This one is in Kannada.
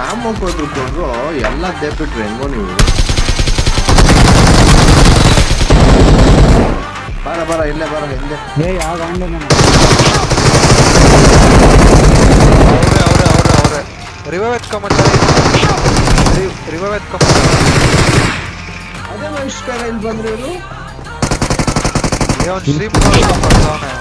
ರಾಮ ಕೊಟ್ರು ಎಲ್ಲ ದೇಬಿಟ್ರಿ ಹೆಂಗೋ ನೀವು. ಬರ ಇಲ್ಲೇ ಬರ ಹಿಂದೆ. ಅವ್ರೆ ರಿವೈವ್ ಎತ್ಕೊಂಬಂತಾರೆ. ರಿವೈವ್ ಎತ್ಕೊಂಬಂತಾರೆ. ಅದೇ ಇಷ್ಟ ಇಲ್ಲಿ ಬಂದ್ರೆ ಇವರು ಸ್ಟ್ರೀಮ್ ನೋಡ್ಕೊಂಡ್ ಬರ್ತಾವನೆ.